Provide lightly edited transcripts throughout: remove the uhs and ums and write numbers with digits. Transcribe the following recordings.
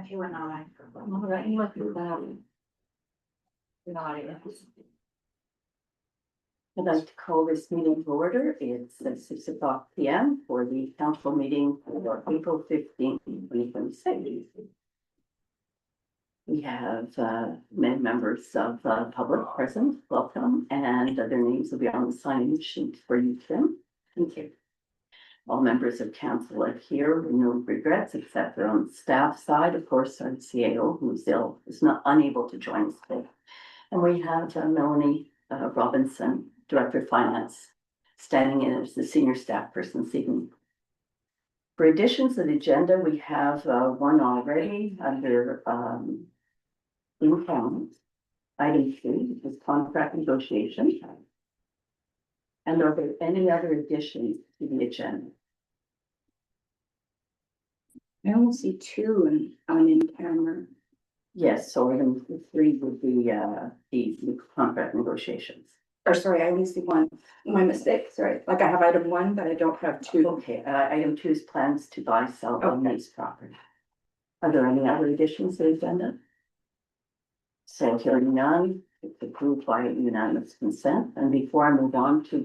If you were not. All right, you look at that. I'd like to call this meeting to order. It's at 6:00 p.m. for the council meeting for April 15, 2026. We have many members of public present. Welcome, and their names will be on the sign-in sheet for you, Tim. Thank you. All members of council are here with no regrets, except for on the staff side, of course, our CAO, who's ill, is not unable to join us today. And we have Melanie Robinson, Director of Finance, standing in as the senior staff person this evening. For additions to the agenda, we have one already under income. Item 2, which is contract negotiation. And are there any other additions to the agenda? I only see 2 in camera. Yes, so item 3 would be the contract negotiations. Or sorry, I only see 1. My mistake, sorry. Like I have item 1, but I don't have 2. Okay, item 2 is plans to buy, sell, or Okay. lease property. Are there any other additions to the agenda? So hearing none, it's approved by unanimous consent. And before I move on to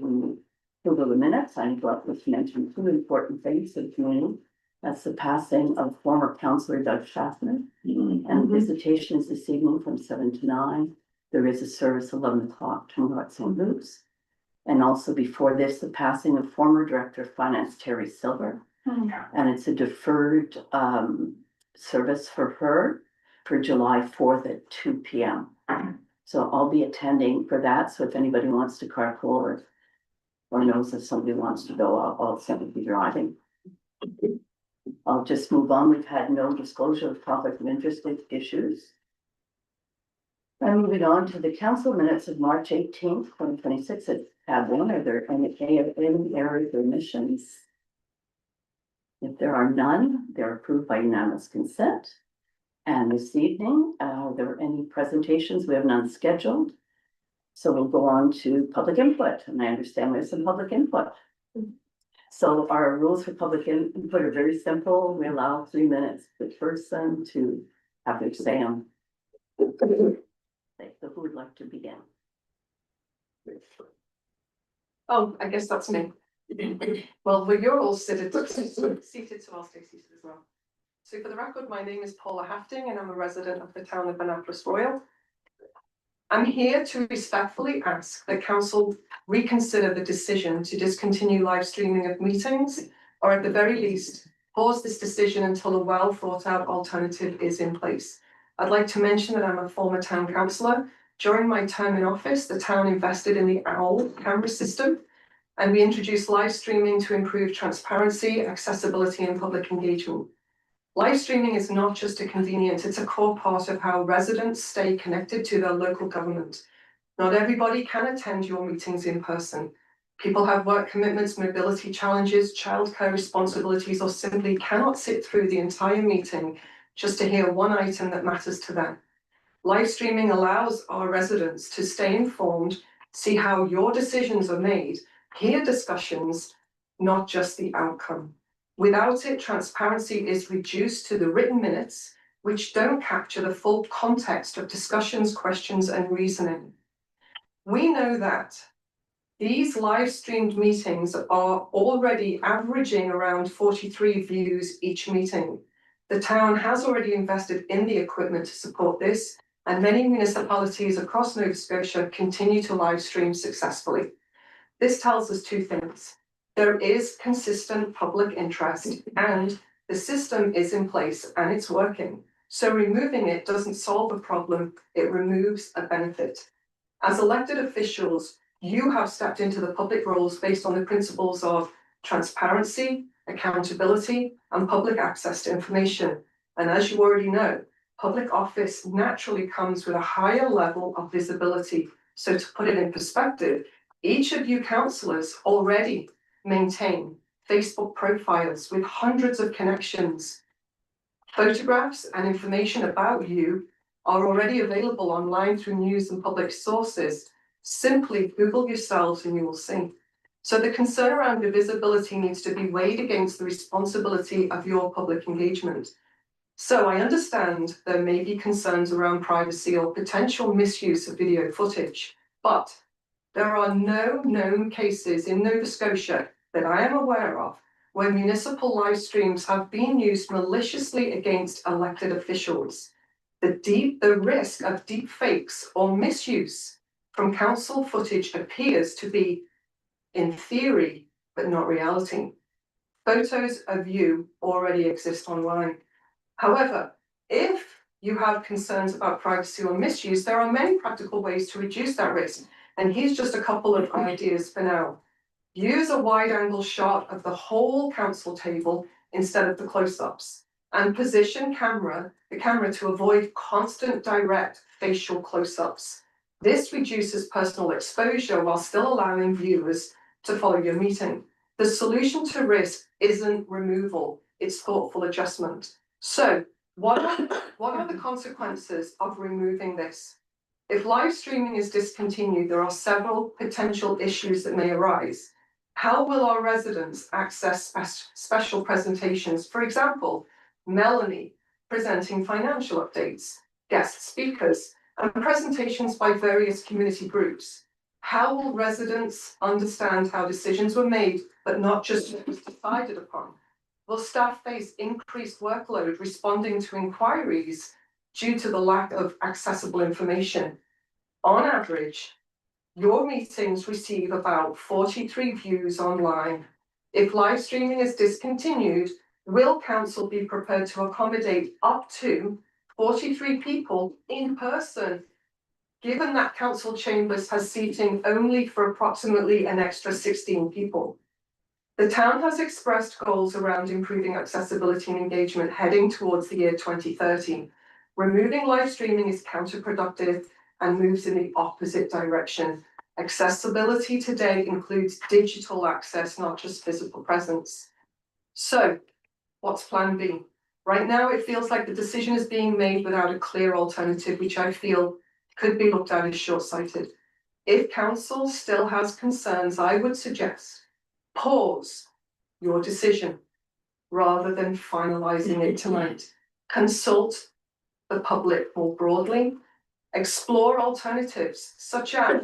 the minutes, I need to mention 2 important things to the community. That's the passing of former councillor Doug Schaffner, and visitations this evening from 7 to 9. There is a service 11 o'clock tomorrow at St. Luke's. And also before this, the passing of former Director of Finance Terry Silver. And it's a deferred service for her for July 4th at 2 p.m. So I'll be attending for that. So if anybody wants to carpool or knows if somebody wants to go, I'll simply be driving. I'll just move on. We've had no disclosure of conflict of interest issues. And moving on to the council minutes of March 18th, 2026 at tab 1. Are there any errors or omissions? If there are none, they're approved by unanimous consent. And this evening, are there any presentations? We have none scheduled. So we'll go on to public input. And I understand we have some public input. So our rules for public input are very simple. We allow 3 minutes per person to have their say on. So who would like to begin? Oh, I guess that's me. Well, you're all seated, so I'll stay seated as well. So for the record, my name is Paula Hafting and I'm a resident of the town of Annapolis Royal. I'm here to respectfully ask that council reconsider the decision to discontinue live streaming of meetings, or at the very least, pause this decision until a well thought out alternative is in place. I'd like to mention that I'm a former town councillor. During my term in office, the town invested in the OWL camera system, and we introduced live streaming to improve transparency, accessibility, and public engagement. Live streaming is not just a convenience, it's a core part of how residents stay connected to their local government. Not everybody can attend your meetings in person. People have work commitments, mobility challenges, childcare responsibilities, or simply cannot sit through the entire meeting just to hear one item that matters to them. Live streaming allows our residents to stay informed, see how your decisions are made, hear discussions, not just the outcome. Without it, transparency is reduced to the written minutes, which don't capture the full context of discussions, questions, and reasoning. We know that these live streamed meetings are already averaging around 43 views each meeting. The town has already invested in the equipment to support this, and many municipalities across Nova Scotia continue to live stream successfully. This tells us 2 things. There is consistent public interest and the system is in place and it's working. So removing it doesn't solve a problem, it removes a benefit. As elected officials, you have stepped into the public roles based on the principles of transparency, accountability, and public access to information. And as you already know, public office naturally comes with a higher level of visibility. So to put it in perspective, each of you councillors already maintain Facebook profiles with hundreds of connections. Photographs and information about you are already available online through news and public sources. Simply Google yourselves and you will see. So the concern around the visibility needs to be weighed against the responsibility of your public engagement. So I understand there may be concerns around privacy or potential misuse of video footage, but there are no known cases in Nova Scotia that I am aware of where municipal live streams have been used maliciously against elected officials. The risk of deep fakes or misuse from council footage appears to be, in theory, but not reality. Photos of you already exist online. However, if you have concerns about privacy or misuse, there are many practical ways to reduce that risk. And here's just a couple of ideas for now. Use a wide angle shot of the whole council table instead of the close-ups, and position the camera to avoid constant direct facial close-ups. This reduces personal exposure while still allowing viewers to follow your meeting. The solution to risk isn't removal, it's thoughtful adjustment. So what are the consequences of removing this? If live streaming is discontinued, there are several potential issues that may arise. How will our residents access special presentations? For example, Melanie presenting financial updates, guest speakers, and presentations by various community groups. How will residents understand how decisions were made, but not just what was decided upon? Will staff face increased workload responding to inquiries due to the lack of accessible information? On average, your meetings receive about 43 views online. If live streaming is discontinued, will council be prepared to accommodate up to 43 people in person, given that council chambers has seating only for approximately an extra 16 people? The town has expressed goals around improving accessibility and engagement heading towards the year 2030. Removing live streaming is counterproductive and moves in the opposite direction. Accessibility today includes digital access, not just physical presence. So, what's plan B? Right now, it feels like the decision is being made without a clear alternative, which I feel could be looked at as short-sighted. If council still has concerns, I would suggest pause your decision rather than finalizing it tonight. Consult the public more broadly. Explore alternatives such as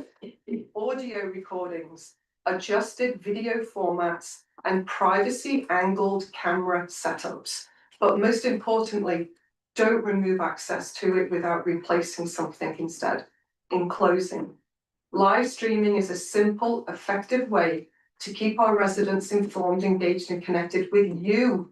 audio recordings, adjusted video formats, and privacy angled camera setups. But most importantly, don't remove access to it without replacing something instead. In closing, live streaming is a simple, effective way to keep our residents informed, engaged, and connected with you,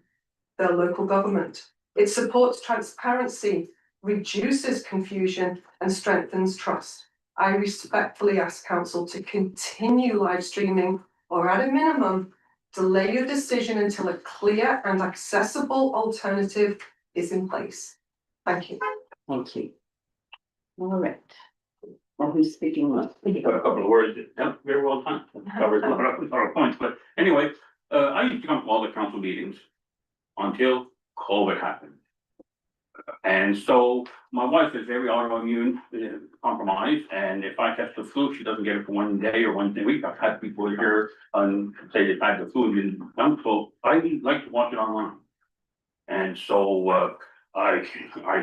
their local government. It supports transparency, reduces confusion, and strengthens trust. I respectfully ask council to continue live streaming, or at a minimum, delay your decision until a clear and accessible alternative is in place. Thank you. Thank you. All right. Now who's speaking next? Got a couple of words, yeah, very well done, covers a lot of points, but anyway, I used to come to all the council meetings until COVID happened. And so my wife is very autoimmune compromised, and if I catch the flu, she doesn't get it for one day or one week. I've had people here say they've had the flu and didn't come, so I like to watch it online. And so I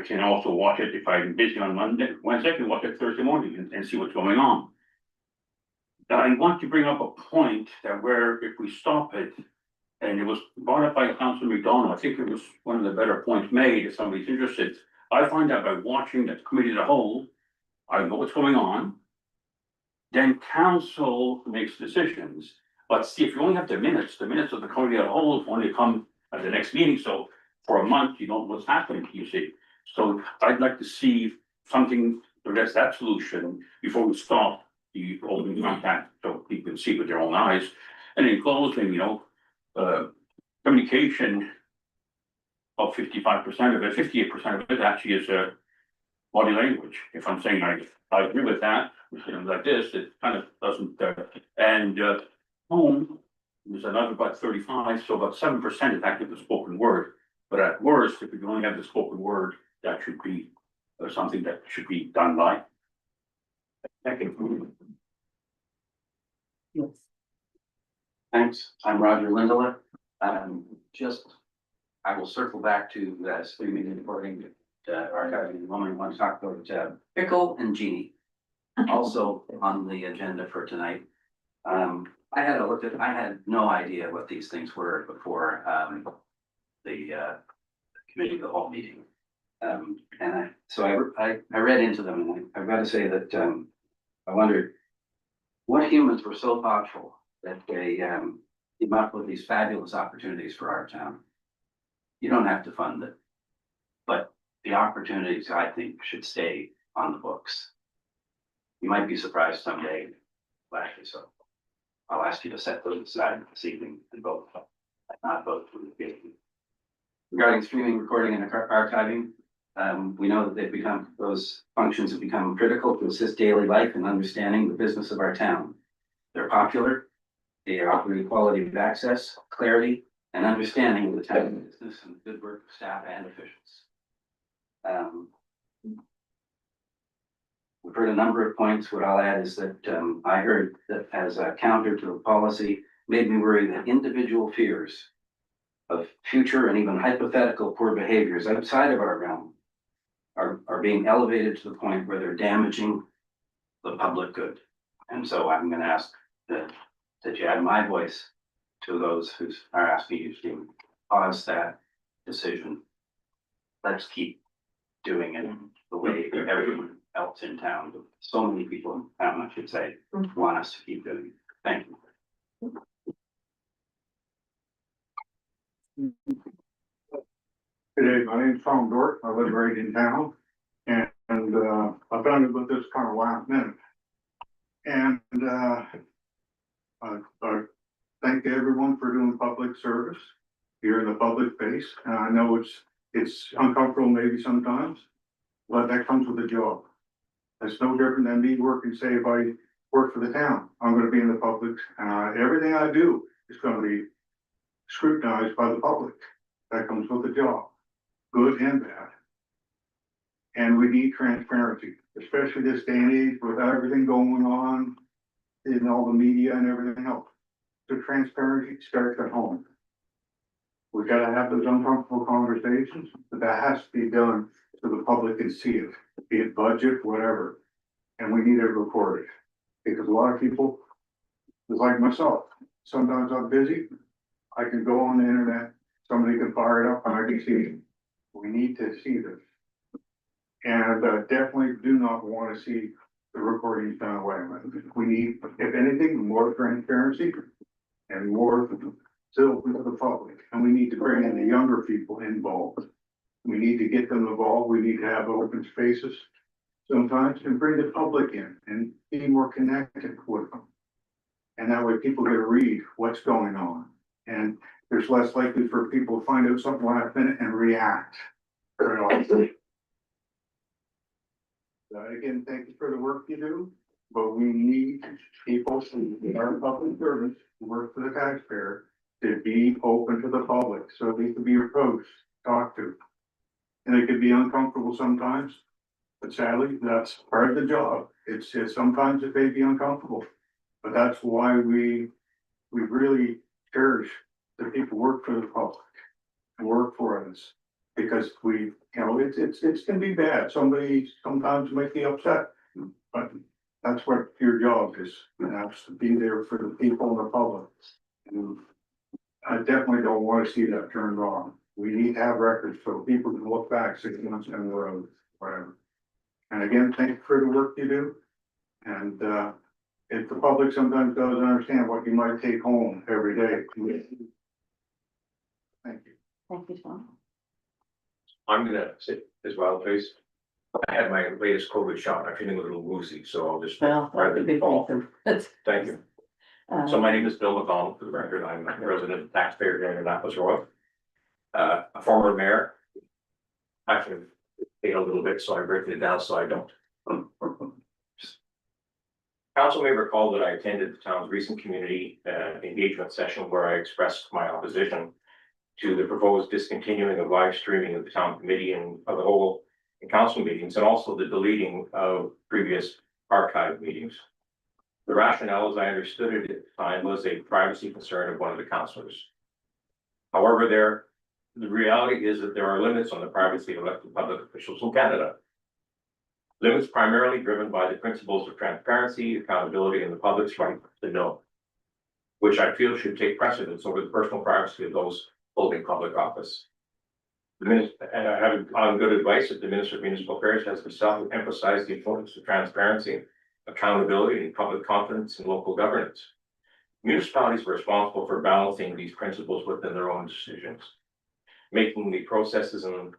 can also watch it if I'm busy on Wednesday, I can watch it Thursday morning and see what's going on. I want to bring up a point that where if we stop it, and it was brought up by Councilor McDonald, I think it was one of the better points made, if somebody's interested. I find out by watching the committee as a whole, I know what's going on. Then council makes decisions, but see, if you only have the minutes of the committee as a whole only come at the next meeting, so for a month, you don't know what's happening, you see. So I'd like to see something to address that solution before we stop the open contact, so people can see with their own eyes. And in closing, communication of 55% of it, 58% of it actually is body language. If I'm saying I agree with that, like this, it kind of doesn't, tone is another about 35, so about 7% is actually the spoken word. But at worst, if you only have the spoken word, that should be something that should be done by. Thank you. Yes. Thanks, I'm Roger Lindeler. Just I will circle back to the streaming and recording, archiving in a moment. I want to talk about, Pickle and Genie. Also on the agenda for tonight. I had no idea what these things were before, the committee of the whole meeting. So I read into them, and I've got to say that, I wondered what humans were so thoughtful that they, came up with these fabulous opportunities for our town. You don't have to fund it, but the opportunities, I think, should stay on the books. You might be surprised someday, actually, so I'll ask you to set those aside this evening and vote, not vote for the meeting. Regarding streaming, recording, and archiving, we know that those functions have become critical to assist daily life and understanding the business of our town. They're popular, they offer equality of access, clarity, and understanding of the town business and the good work of staff and officials. We've heard a number of points. What I'll add is that I heard that as a counter to the policy, made me worry that individual fears of future and even hypothetical poor behaviors outside of our realm are being elevated to the point where they're damaging the public good. And so I'm going to ask that you add my voice to those who are asking you to pause that decision. Let's keep doing it the way everyone else in town, so many people in town, I should say, want us to keep doing it. Thank you. Hey, my name's Tom Dork. I live right in town. And I found out about this kind of last minute. And I thank everyone for doing public service. You're in the public face. And I know it's uncomfortable maybe sometimes, but that comes with the job. It's no different than me working, say, if I work for the town, I'm gonna be in the public. Everything I do is gonna be scrutinized by the public. That comes with the job, good and bad. And we need transparency, especially this day and age with everything going on in all the media and everything else. So transparency starts at home. We gotta have those uncomfortable conversations, but that has to be done so the public can see it, be it budget, whatever. And we need it recorded, because a lot of people, just like myself, sometimes I'm busy. I can go on the internet, somebody can fire it up and I can see it. We need to see this. And definitely do not want to see the recordings done away with. We need, if anything, more transparency and more still to the public. And we need to bring in the younger people involved. We need to get them involved. We need to have open spaces sometimes and bring the public in and be more connected with them. And that way people get to read what's going on. And there's less likely for people to find out something last minute and react. Again, thank you for the work you do, but we need people in our public service who work for the taxpayer to be open to the public, so they can be approached, talked to. And it can be uncomfortable sometimes, but sadly, that's part of the job. It's sometimes it may be uncomfortable, but that's why we really cherish the people who work for the public, work for us. Because it's gonna be bad. Somebody sometimes might be upset, but that's what your job is. You have to be there for the people and the public. And I definitely don't want to see that turned on. We need to have records so people can look back 6 months down the road, whatever. And again, thank you for the work you do. And if the public sometimes doesn't understand what you might take home every day. Thank you. Thank you, Tom. I'm gonna sit as well, please. I had my latest COVID shot. I'm feeling a little woozy, so I'll just. Well, that's a big reason. Thank you. So my name is Bill McConnell, for the record. I'm a resident and taxpayer here in Annapolis Royal. A former mayor. Actually, paid a little bit, so I've written it down so I don't. Council may recall that I attended the town's recent community engagement session where I expressed my opposition to the proposed discontinuing of live streaming of the town committee and of the whole and council meetings, and also the deleting of previous archive meetings. The rationale, as I understood it at the time, was a privacy concern of one of the councillors. However, there the reality is that there are limits on the privacy of elected public officials in Canada. Limits primarily driven by the principles of transparency, accountability, and the public's right to know, which I feel should take precedence over the personal privacy of those holding public office. The minister, and I have on good advice that the Minister of Municipal Affairs has himself emphasized the importance of transparency, accountability, and public confidence in local governance. Municipalities are responsible for balancing these principles within their own decisions, making processes and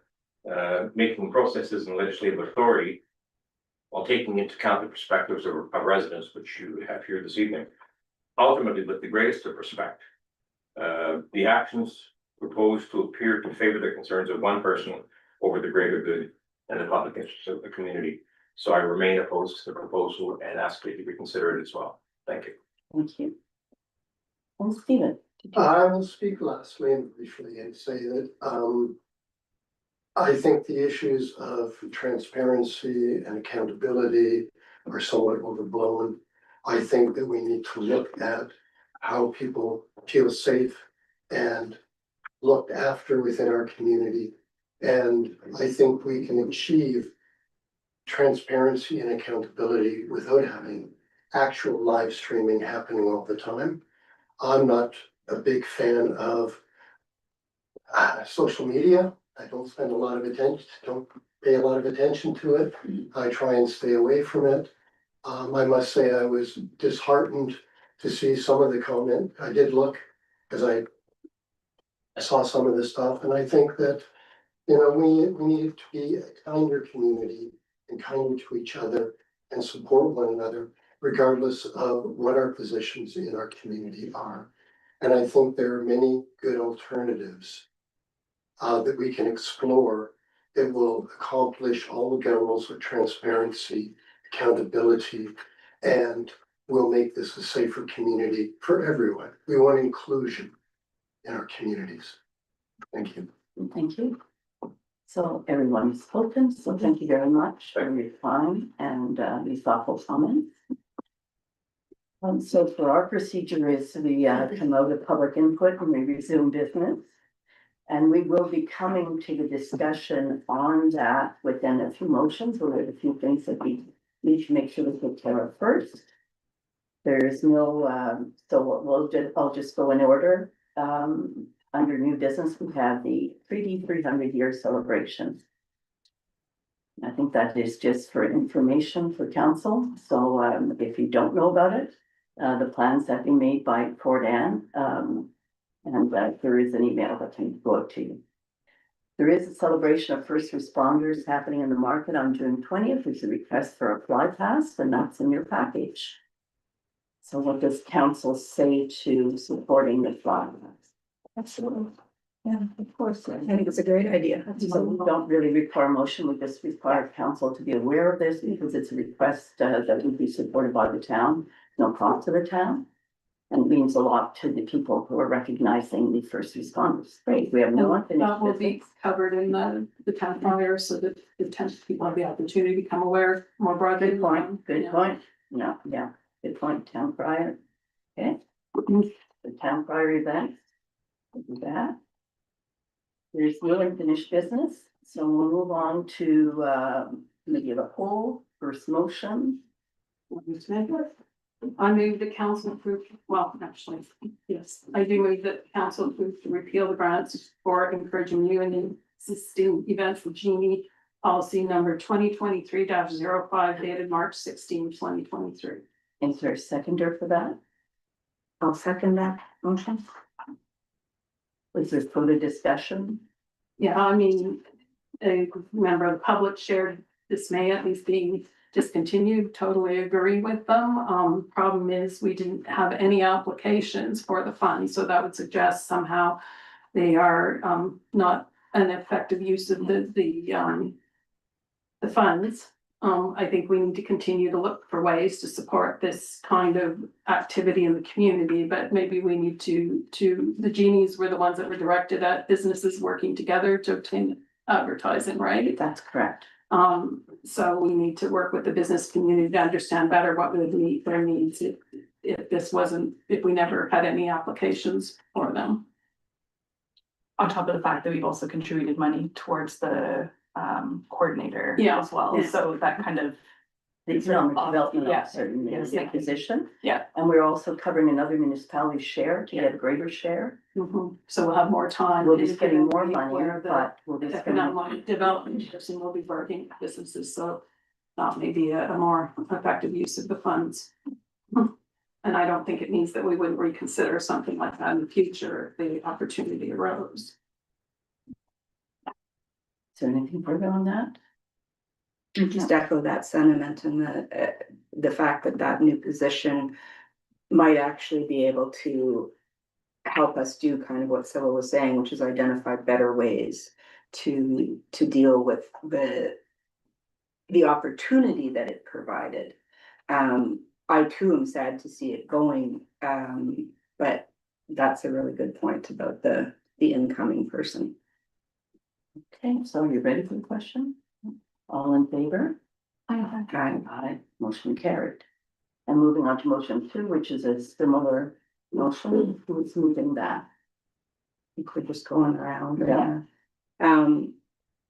legislative authority while taking into account the perspectives of residents, which you have here this evening. Ultimately, with the greatest of respect, the actions proposed to appear to favor the concerns of one person over the greater good and the public interests of the community. So I remain opposed to the proposal and ask that you reconsider it as well. Thank you. Thank you. And Stephen? I will speak lastly and briefly and say that, I think the issues of transparency and accountability are somewhat overblown. I think that we need to look at how people feel safe and looked after within our community. And I think we can achieve transparency and accountability without having actual live streaming happening all the time. I'm not a big fan of social media. I don't spend a lot of attention, don't pay a lot of attention to it. I try and stay away from it. I must say I was disheartened to see some of the comment. I did look because I saw some of the stuff, and I think that, you know, we need to be a kinder community and kinder to each other and support one another, regardless of what our positions in our community are. And I think there are many good alternatives that we can explore that will accomplish all the goals of transparency, accountability, and will make this a safer community for everyone. We want inclusion in our communities. Thank you. Thank you. So everyone has spoken, so thank you very much for your time and these thoughtful comments. So for our procedure is we come out of public input and we resume business. And we will be coming to the discussion on that within a few motions. We'll have a few things that we need to make sure we take care of first. There's no, I'll just go in order. Under new business, we have the Treaty 300-year celebration. I think that is just for information for council. So if you don't know about it, the plans have been made by Port Anne. And there is an email that can go out to you. There is a celebration of first responders happening in the market on June 20th. There's a request for a fly pass, and that's in your package. So what does council say to supporting the fly pass? Absolutely. Yeah, of course. I think it's a great idea. So we don't really require motion, we just require council to be aware of this because it's a request that would be supported by the town, no cost to the town. And means a lot to the people who are recognizing the first responders. Great, we have no one. That will be covered in the town crier so that the town people have the opportunity to become aware more broadly. Good point, good point. No, yeah, good point, town crier. Okay. The town crier event. We'll do that. There's no unfinished business, so we'll move on to maybe the whole first motion. I move the council approve, well, actually, yes, I do move that council approve to repeal the grants for encouraging new and existing events with Genie policy number 2023-05 dated March 16, 2023. Is there a seconder for that? I'll second that motion. Was there further discussion? Yeah, I mean, a member of the public shared dismay at these being discontinued, totally agree with them. Problem is, we didn't have any applications for the funds, so that would suggest somehow they are not an effective use of the funds. I think we need to continue to look for ways to support this kind of activity in the community, but maybe we need to the Genies were the ones that were directed at businesses working together to obtain advertising, right? That's correct. So we need to work with the business community to understand better what would meet their needs if we never had any applications for them. On top of the fact that we've also contributed money towards the coordinator Yeah. as well, Yeah. so that kind of. The economic development Yeah. officer in Yes, the thank you. position. Yeah. And we're also covering another municipality's share to get a greater share. So we'll have more time. We'll be getting more money, Where the but we'll be spending. economic development person will be working with businesses, so that may be a more effective use of the funds. And I don't think it means that we wouldn't reconsider something like that in the future if the opportunity arose. Is there anything further on that? Just echo that sentiment and the fact that that new position might actually be able to help us do kind of what Sybil was saying, which is identify better ways to deal with the opportunity that it provided. I too am sad to see it going, but that's a really good point about the incoming person. Okay, so are you ready for the question? All in favor? Aye. Aye, motion carried. And moving on to motion 2, which is a similar motion, who is moving that? I think we're just going around. Yeah.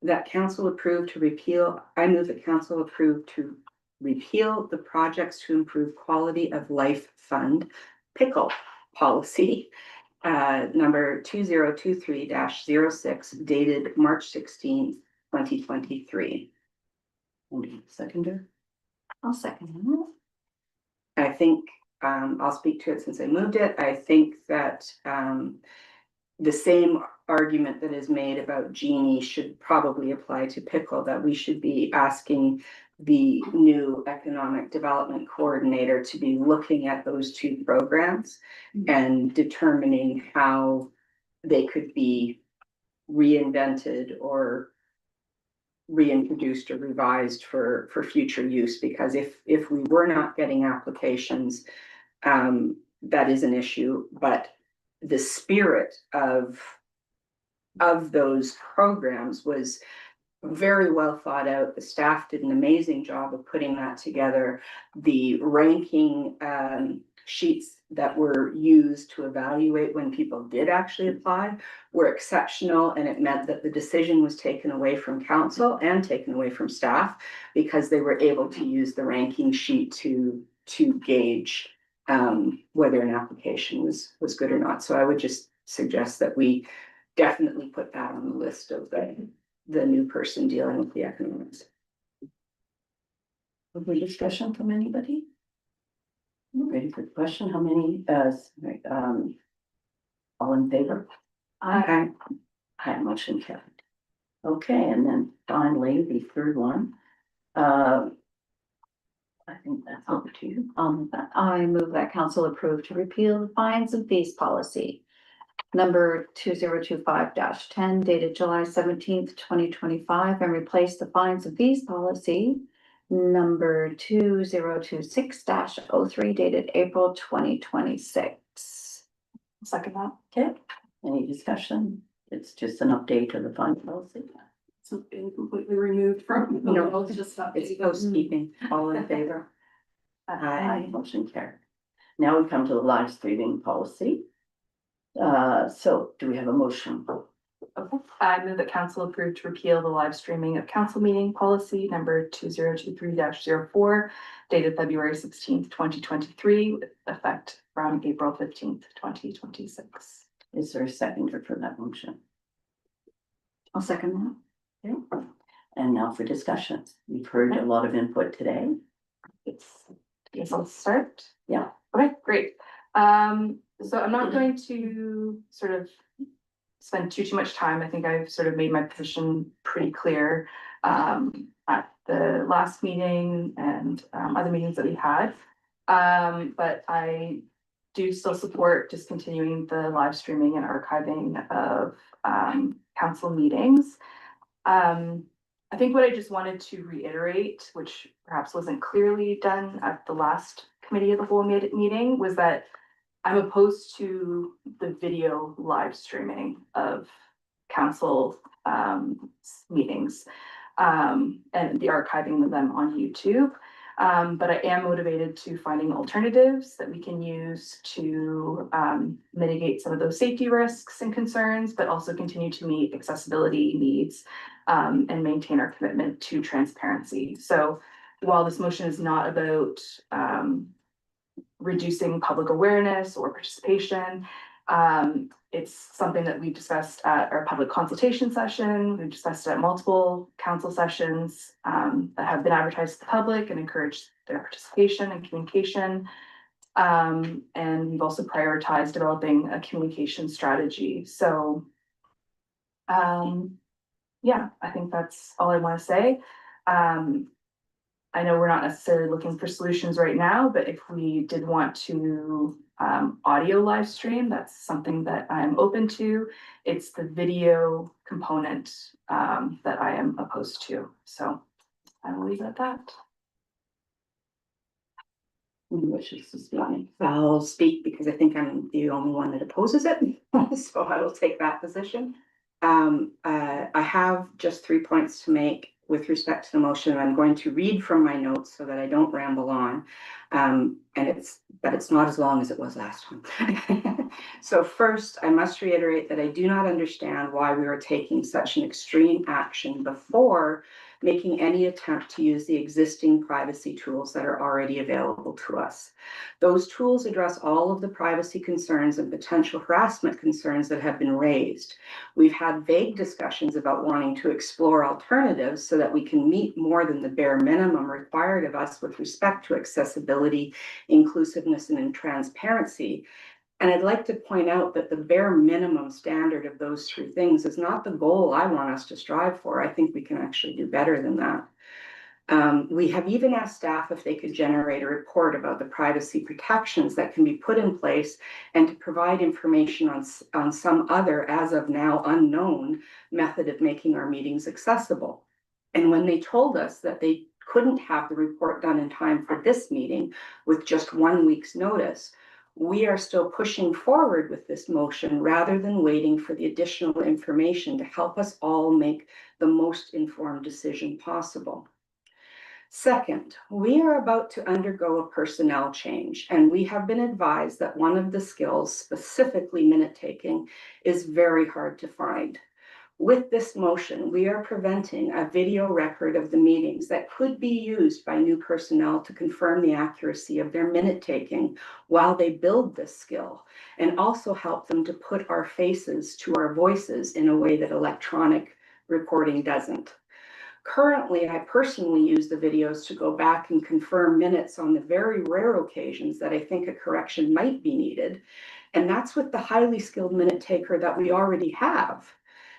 That council approved to repeal, I move that council approved to repeal the projects to improve quality of life fund pickle policy. Number 2023-06 dated March 16th, 2023. Seconder? I'll second. I think, I'll speak to it since I moved it. I think that, the same argument that is made about Genie should probably apply to pickle, that we should be asking the new economic development coordinator to be looking at those two programs and determining how they could be reinvented or reintroduced or revised for future use, because if we were not getting applications, that is an issue, but the spirit of those programs was very well thought out. The staff did an amazing job of putting that together. The ranking sheets that were used to evaluate when people did actually apply were exceptional, and it meant that the decision was taken away from council and taken away from staff because they were able to use the ranking sheet to gauge whether an application was good or not. So I would just suggest that we definitely put that on the list of the new person dealing with the economics. Further discussion from anybody? Ready for the question? How many, all in favor? Aye. Aye, motion carried. Okay, and then finally, the third one. I think that's over to you. I move that council approve to repeal the fines and fees policy. Number 2025-10 dated July 17th, 2025, and replace the fines and fees policy. Number 2026-03 dated April 2026. Second that. Okay, any discussion? It's just an update of the fine policy. It's been completely removed from. No, it's just It's housekeeping. All in favor? Aye, motion carried. Now we come to the live streaming policy. So do we have a motion? Okay. I move that council approve to repeal the live streaming of council meeting policy number 2023-04 dated February 16th, 2023, with effect from April 15th, 2026. Is there a seconder for that motion? I'll second that. Okay, and now for discussions. We've heard a lot of input today. Guess I'll start. Yeah. Okay, great. So I'm not going to sort of spend too much time. I think I've sort of made my position pretty clear at the last meeting and other meetings that we had. But I do still support discontinuing the live streaming and archiving of council meetings. I think what I just wanted to reiterate, which perhaps wasn't clearly done at the last committee of the whole meeting, was that I'm opposed to the video live streaming of council meetings and the archiving of them on YouTube. But I am motivated to finding alternatives that we can use to mitigate some of those safety risks and concerns, but also continue to meet accessibility needs and maintain our commitment to transparency. So while this motion is not about reducing public awareness or participation, it's something that we discussed at our public consultation session. We've discussed it at multiple council sessions that have been advertised to the public and encouraged their participation and communication. And we've also prioritized developing a communication strategy. So yeah, I think that's all I want to say. I know we're not necessarily looking for solutions right now, but if we did want to audio live stream, that's something that I'm open to. It's the video component that I am opposed to. So I will leave it at that. Who wishes to speak? I'll speak because I think I'm the only one that opposes it, so I will take that position. I have just 3 points to make with respect to the motion. I'm going to read from my notes so that I don't ramble on. But it's not as long as it was last time. So first, I must reiterate that I do not understand why we are taking such an extreme action before making any attempt to use the existing privacy tools that are already available to us. Those tools address all of the privacy concerns and potential harassment concerns that have been raised. We've had vague discussions about wanting to explore alternatives so that we can meet more than the bare minimum required of us with respect to accessibility, inclusiveness, and transparency. And I'd like to point out that the bare minimum standard of those 3 things is not the goal I want us to strive for. I think we can actually do better than that. We have even asked staff if they could generate a report about the privacy protections that can be put in place and to provide information on some other, as of now unknown, method of making our meetings accessible. And when they told us that they couldn't have the report done in time for this meeting with just 1 week's notice, we are still pushing forward with this motion rather than waiting for the additional information to help us all make the most informed decision possible. Second, we are about to undergo a personnel change, and we have been advised that one of the skills, specifically minute taking, is very hard to find. With this motion, we are preventing a video record of the meetings that could be used by new personnel to confirm the accuracy of their minute taking while they build this skill, and also help them to put our faces to our voices in a way that electronic recording doesn't. Currently, I personally use the videos to go back and confirm minutes on the very rare occasions that I think a correction might be needed. And that's with the highly skilled minute taker that we already have.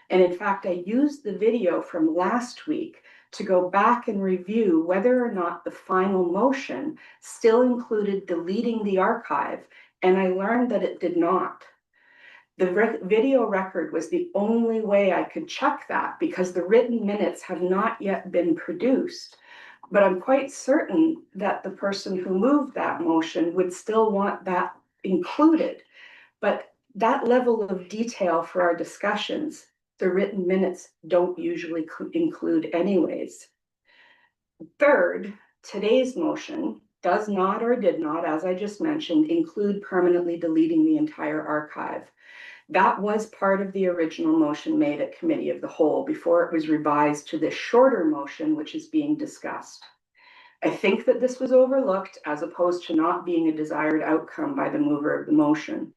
And in fact, I used the video from last week to go back and review whether or not the final motion still included deleting the archive, and I learned that it did not. The video record was the only way I could check that because the written minutes have not yet been produced. But I'm quite certain that the person who moved that motion would still want that included. But that level of detail for our discussions, the written minutes don't usually include anyways. Third, today's motion does not or did not, as I just mentioned, include permanently deleting the entire archive. That was part of the original motion made at Committee of the Whole before it was revised to this shorter motion, which is being discussed. I think that this was overlooked as opposed to not being a desired outcome by the mover of the motion.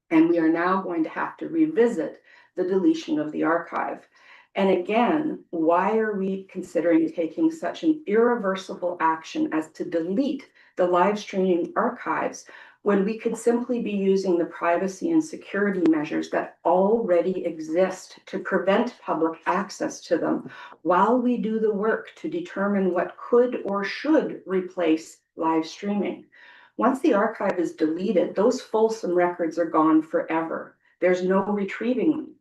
And we are now going to have to revisit the deletion of the archive. And again, why are we considering taking such an irreversible action as to delete the live streaming archives when we could simply be using the privacy and security measures that already exist to prevent public access to them while we do the work to determine what could or should replace live streaming? Once the archive is deleted, those fulsome records are gone forever. There's no retrieving them.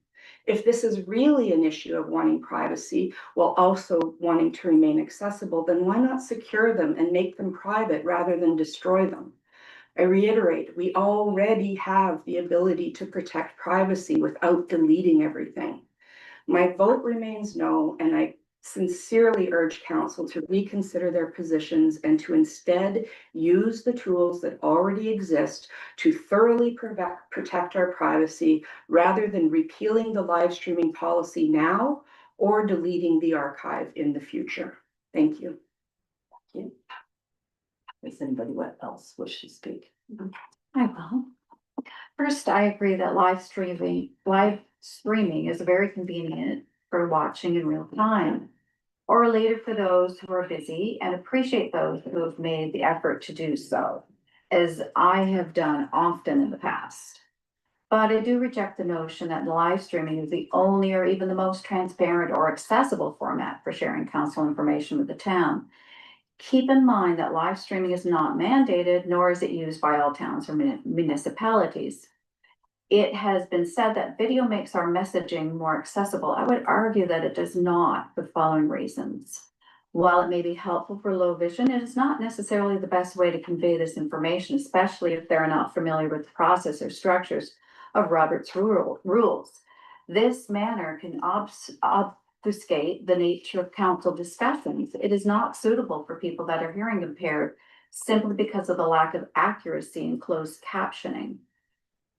If this is really an issue of wanting privacy while also wanting to remain accessible, then why not secure them and make them private rather than destroy them? I reiterate, we already have the ability to protect privacy without deleting everything. My vote remains no, and I sincerely urge council to reconsider their positions and to instead use the tools that already exist to thoroughly protect our privacy rather than repealing the live streaming policy now or deleting the archive in the future. Thank you. Does anybody else wish to speak? I will. First, I agree that live streaming is very convenient for watching in real time, or related for those who are busy, and appreciate those who have made the effort to do so, as I have done often in the past. But I do reject the notion that live streaming is the only or even the most transparent or accessible format for sharing council information with the town. Keep in mind that live streaming is not mandated, nor is it used by all towns or municipalities. It has been said that video makes our messaging more accessible. I would argue that it does not, for the following reasons. While it may be helpful for low vision, it is not necessarily the best way to convey this information, especially if they're not familiar with the process or structures of Robert's rules. This manner can obfuscate the nature of council discussions. It is not suitable for people that are hearing impaired simply because of the lack of accuracy in closed captioning.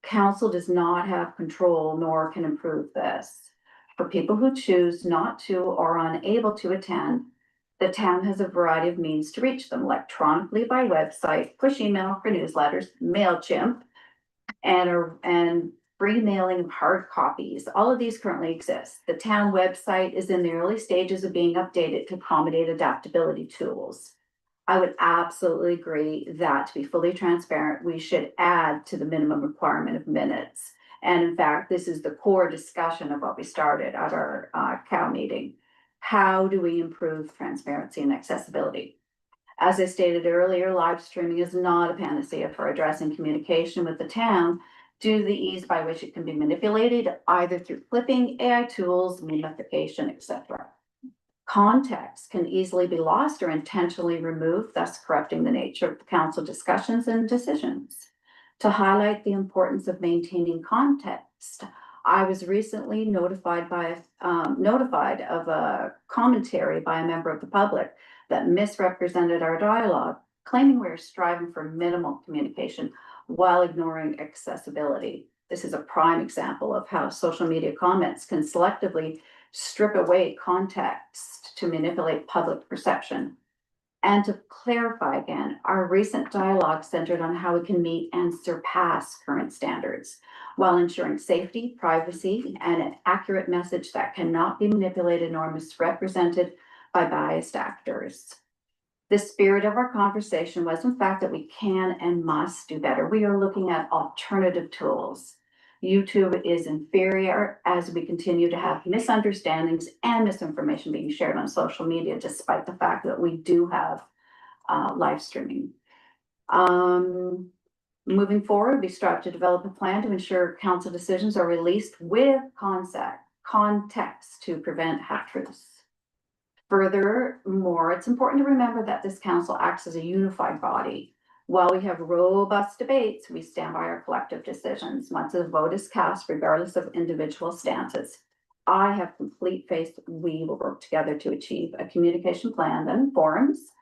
Council does not have control nor can improve this. For people who choose not to or are unable to attend, the town has a variety of means to reach them electronically by website, push email for newsletters, MailChimp, and free mailing of hard copies. All of these currently exist. The town website is in the early stages of being updated to accommodate adaptability tools. I would absolutely agree that to be fully transparent, we should add to the minimum requirement of minutes. And in fact, this is the core discussion of what we started at our COW meeting. How do we improve transparency and accessibility? As I stated earlier, live streaming is not a panacea for addressing communication with the town due to the ease by which it can be manipulated, either through clipping, AI tools, mimification, etc. Context can easily be lost or intentionally removed, thus corrupting the nature of the council discussions and decisions. To highlight the importance of maintaining context, I was recently notified of a commentary by a member of the public that misrepresented our dialogue, claiming we are striving for minimal communication while ignoring accessibility. This is a prime example of how social media comments can selectively strip away context to manipulate public perception. And to clarify again, our recent dialogue centered on how we can meet and surpass current standards while ensuring safety, privacy, and an accurate message that cannot be manipulated nor misrepresented by biased actors. The spirit of our conversation was in fact that we can and must do better. We are looking at alternative tools. YouTube is inferior as we continue to have misunderstandings and misinformation being shared on social media, despite the fact that we do have live streaming. Moving forward, we strive to develop a plan to ensure council decisions are released with context to prevent half-truths. Furthermore, it's important to remember that this council acts as a unified body. While we have robust debates, we stand by our collective decisions. Once a vote is cast, regardless of individual stances, I have complete faith we will work together to achieve a communication plan that informs,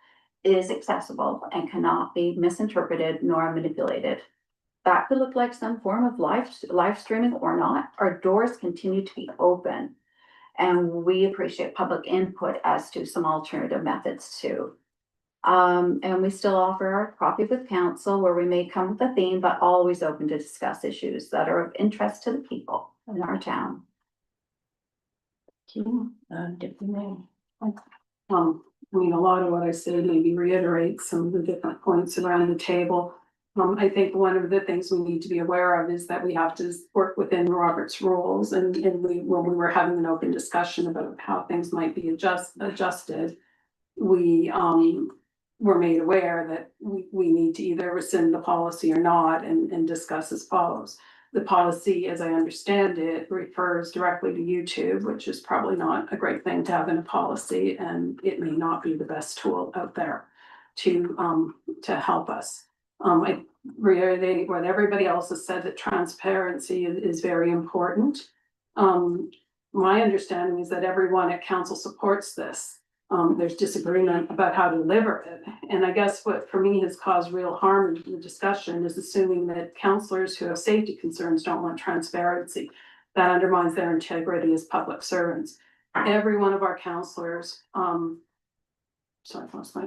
is accessible, and cannot be misinterpreted nor manipulated. That could look like some form of live streaming or not. Our doors continue to be open, and we appreciate public input as to some alternative methods too. And we still offer our coffee with council where we may come with a theme, but always open to discuss issues that are of interest to the people in our town. I mean, a lot of what I said maybe reiterates some of the different points around the table. I think one of the things we need to be aware of is that we have to work within Robert's rules, and when we were having an open discussion about how things might be adjusted, we were made aware that we need to either rescind the policy or not, and discuss as follows. The policy, as I understand it, refers directly to YouTube, which is probably not a great thing to have in a policy, and it may not be the best tool out there to help us. I reiterate what everybody else has said, that transparency is very important. my understanding is that everyone at council supports this. There's disagreement about how to deliver it. And I guess what for me has caused real harm in the discussion is assuming that councillors who have safety concerns don't want transparency. That undermines their integrity as public servants. Every one of our councillors, sorry, I lost my,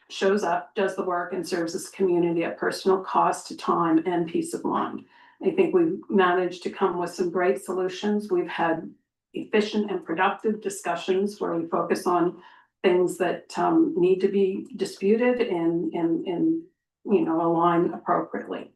shows up, does the work and serves this community at personal cost to time and peace of mind. I think we've managed to come with some great solutions. We've had efficient and productive discussions where we focus on things that need to be disputed and you know, align appropriately.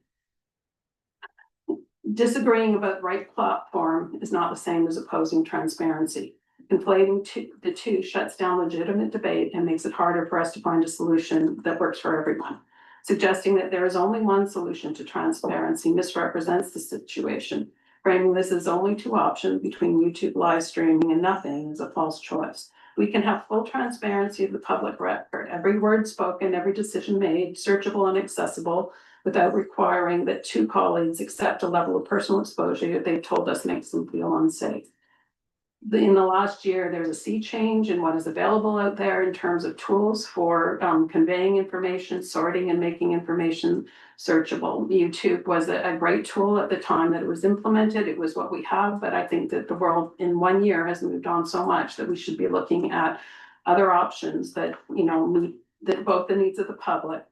Disagreeing about the right platform is not the same as opposing transparency. Conflating the two shuts down legitimate debate and makes it harder for us to find a solution that works for everyone. Suggesting that there is only one solution to transparency misrepresents the situation. Framing this as only two options between YouTube live streaming and nothing is a false choice. We can have full transparency of the public record, every word spoken, every decision made, searchable and accessible, without requiring that two colleagues accept a level of personal exposure that they've told us makes them feel unsafe. In the last year, there's a sea change in what is available out there in terms of tools for conveying information, sorting and making information searchable. YouTube was a great tool at the time that it was implemented. It was what we have, but I think that the world in 1 year has moved on so much that we should be looking at other options that, you know, meet both the needs of the public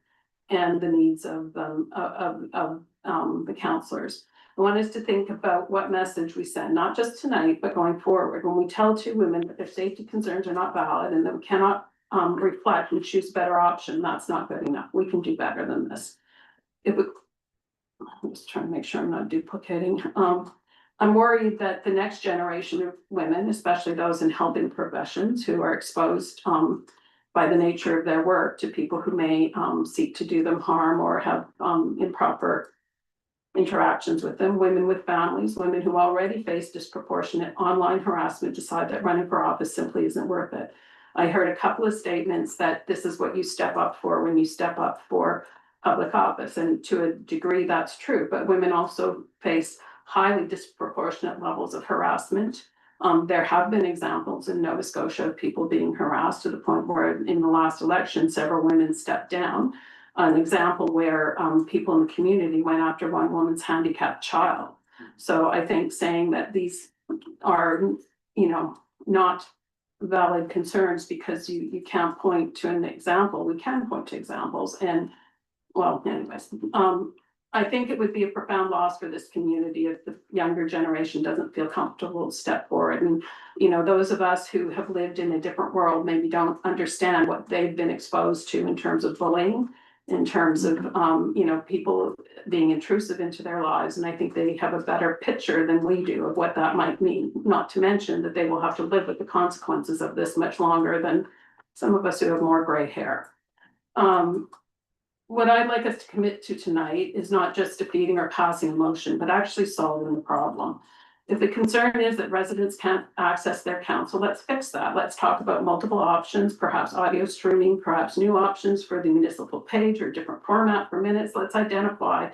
and the needs of the counselors. I want us to think about what message we send, not just tonight, but going forward. When we tell two women that their safety concerns are not valid and that we cannot reflect and choose a better option, that's not good enough. We can do better than this. I'm just trying to make sure I'm not duplicating. I'm worried that the next generation of women, especially those in helping professions who are exposed by the nature of their work to people who may seek to do them harm or have improper interactions with them, women with families, women who already face disproportionate online harassment, decide that running for office simply isn't worth it. I heard a couple of statements that this is what you step up for when you step up for public office, and to a degree that's true, but women also face highly disproportionate levels of harassment. There have been examples in Nova Scotia of people being harassed to the point where in the last election, several women stepped down. An example where people in the community went after one woman's handicapped child. So I think saying that these are, you know, not valid concerns because you can't point to an example. We can point to examples and, well, anyways, I think it would be a profound loss for this community if the younger generation doesn't feel comfortable to step forward. And, you know, those of us who have lived in a different world maybe don't understand what they've been exposed to in terms of bullying, in terms of, you know, people being intrusive into their lives. And I think they have a better picture than we do of what that might mean, not to mention that they will have to live with the consequences of this much longer than some of us who have more gray hair. What I'd like us to commit to tonight is not just defeating or passing a motion, but actually solving the problem. If the concern is that residents can't access their council, let's fix that. Let's talk about multiple options, perhaps audio streaming, perhaps new options for the municipal page or different format for minutes. Let's identify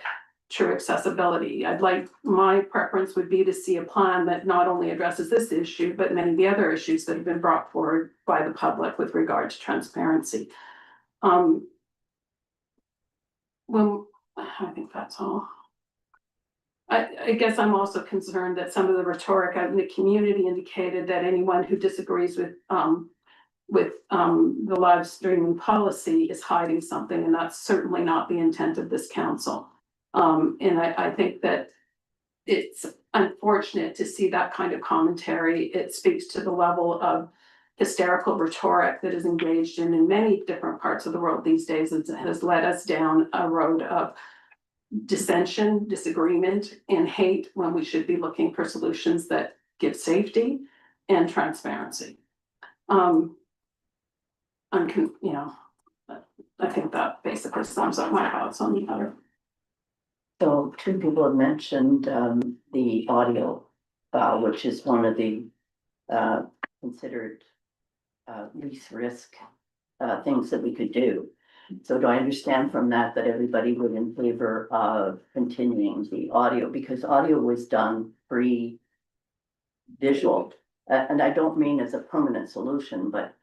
true accessibility. My preference would be to see a plan that not only addresses this issue, but many of the other issues that have been brought forward by the public with regard to transparency. I think that's all. I guess I'm also concerned that some of the rhetoric out in the community indicated that anyone who disagrees with the live streaming policy is hiding something, and that's certainly not the intent of this council. And I think that it's unfortunate to see that kind of commentary. It speaks to the level of hysterical rhetoric that is engaged in many different parts of the world these days. It has led us down a road of dissension, disagreement, and hate when we should be looking for solutions that give safety and transparency. You know, I think that basically sums up my thoughts on the matter. So two people have mentioned the audio, which is one of the considered least risk things that we could do. So do I understand from that everybody would in favor of continuing the audio, because audio was done pre visual. And I don't mean as a permanent solution, but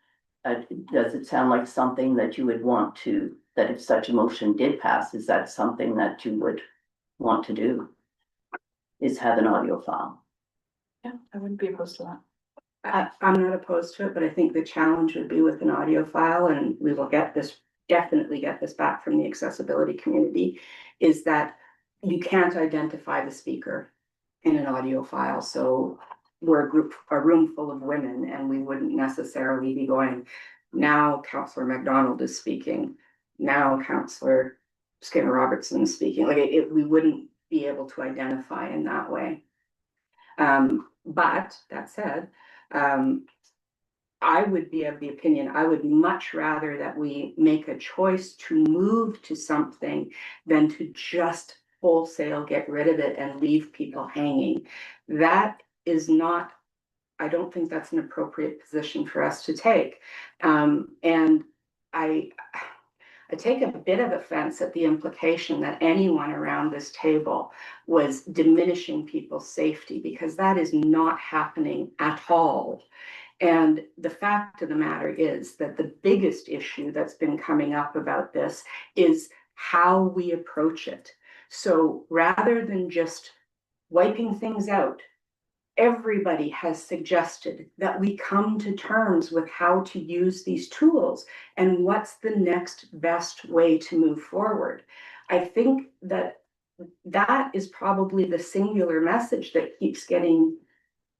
does it sound like something that you would want to, that if such a motion did pass, is that something that you would want to do? Is have an audio file? Yeah, I wouldn't be opposed to that. I'm not opposed to it, but I think the challenge would be with an audio file, and we will definitely get this back from the accessibility community, is that you can't identify the speaker in an audio file, so we're a room full of women, and we wouldn't necessarily be going, now Councillor MacDonald is speaking, now Councillor Skinner Robertson is speaking, like we wouldn't be able to identify in that way. But that said, I would be of the opinion, I would much rather that we make a choice to move to something than to just wholesale get rid of it and leave people hanging. That is not, I don't think that's an appropriate position for us to take. And I take a bit of offense at the implication that anyone around this table was diminishing people's safety, because that is not happening at all. And the fact of the matter is that the biggest issue that's been coming up about this is how we approach it. So rather than just wiping things out, everybody has suggested that we come to terms with how to use these tools and what's the next best way to move forward. I think that that is probably the singular message that keeps getting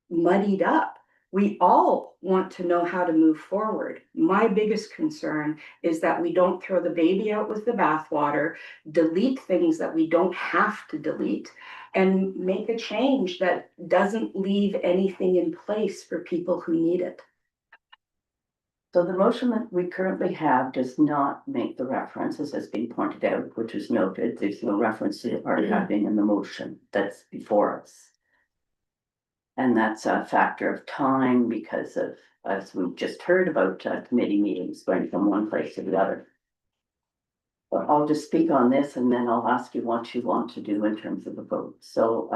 muddied up. We all want to know how to move forward. My biggest concern is that we don't throw the baby out with the bathwater, delete things that we don't have to delete, and make a change that doesn't leave anything in place for people who need it. So the motion that we currently have does not make the reference, as has been pointed out, which is noted. There's no reference to the archiving in the motion that's before us. And that's a factor of time because of, as we've just heard about, committee meetings going from one place to the other. But I'll just speak on this and then I'll ask you what you want to do in terms of a vote. So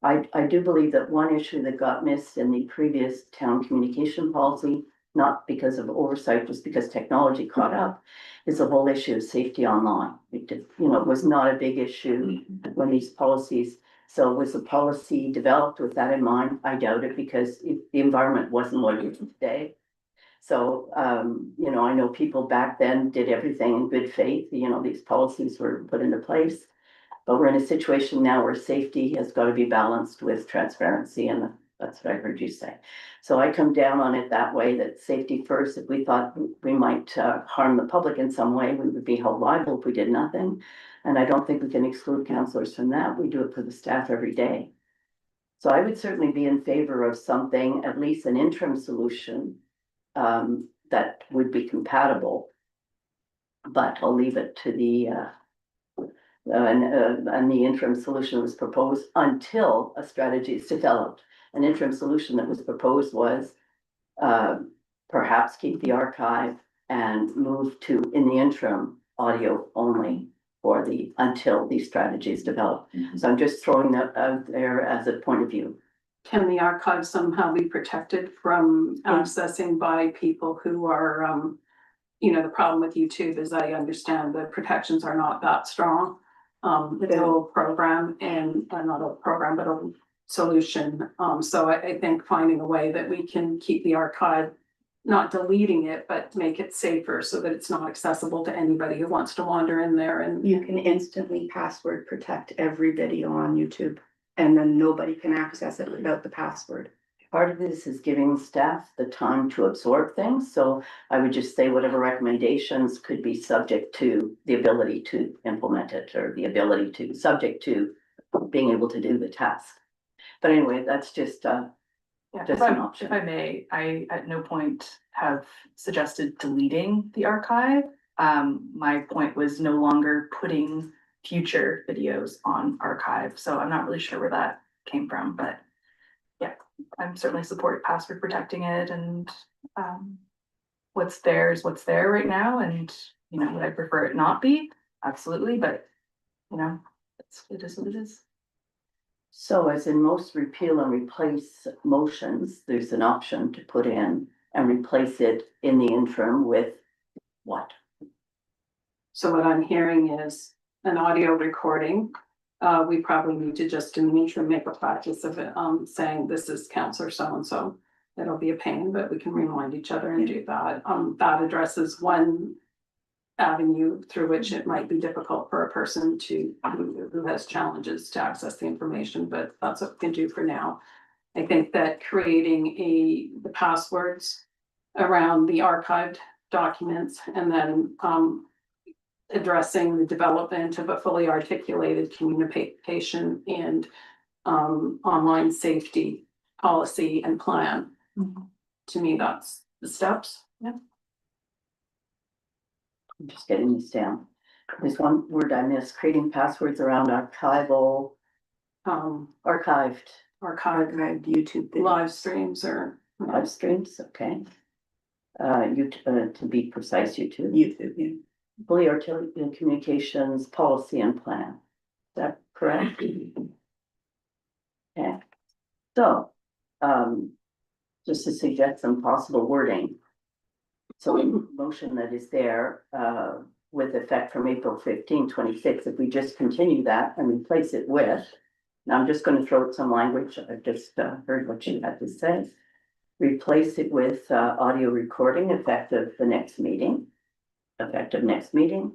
I do believe that one issue that got missed in the previous town communication policy, not because of oversight, just because technology caught up, is the whole issue of safety online. It was not a big issue when these policies. So was the policy developed with that in mind? I doubt it, because the environment wasn't what it is today. So, I know people back then did everything in good faith. These policies were put into place. But we're in a situation now where safety has got to be balanced with transparency, and that's what I heard you say. So I come down on it that way, that safety first. If we thought we might harm the public in some way, we would be held liable if we did nothing. And I don't think we can exclude councillors from that. We do it for the staff every day. So I would certainly be in favor of something, at least an interim solution, that would be compatible. But I'll leave it to the, and the interim solution was proposed until a strategy is developed. An interim solution that was proposed was perhaps keep the archive and move to, in the interim, audio only for until these strategies develop. So I'm just throwing that out there as a point of view. Can the archive somehow be protected from accessing by people who are, the problem with YouTube is I understand the protections are not that strong. The whole program and not a program, but a solution. So I think finding a way that we can keep the archive, not deleting it, but make it safer so that it's not accessible to anybody who wants to wander in there. And you can instantly password protect every video on YouTube, and then nobody can access it without the password. Part of this is giving staff the time to absorb things. So I would just say whatever recommendations could be subject to the ability to implement it, or the ability to subject to being able to do the task. But anyway, that's just just an option. If I may, I at no point have suggested deleting the archive. My point was no longer putting future videos on archive. So I'm not really sure where that came from, but yeah, I'm certainly support password protecting it, and what's there is what's there right now. And would I prefer it not be? Absolutely, but it is what it is. So as in most repeal and replace motions, there's an option to put in and replace it in the interim with what? So what I'm hearing is an audio recording. We probably need to just in the interim make a practice of it, saying this is counselor so-and-so. It'll be a pain, but we can remind each other and do that. That addresses one avenue through which it might be difficult for a person to, who has challenges to access the information, but that's what we can do for now. I think that creating the passwords around the archived documents and then, addressing the development of a fully articulated communication and, online safety policy and plan. To me, that's the steps. I'm just getting this down. There's one word I missed, creating passwords around archival, archived Archived YouTube. videos. Live streams or. live streams, okay. To be precise, YouTube. YouTube, yeah. Fully articulated communications policy and plan. Is that correct? Okay. So, just to suggest some possible wording. So the motion that is there, with effect from April 15, 26, if we just continue that and replace it with. Now I'm just gonna throw out some language, I've just heard what you had to say. Replace it with audio recording effective the next meeting. Effective next meeting.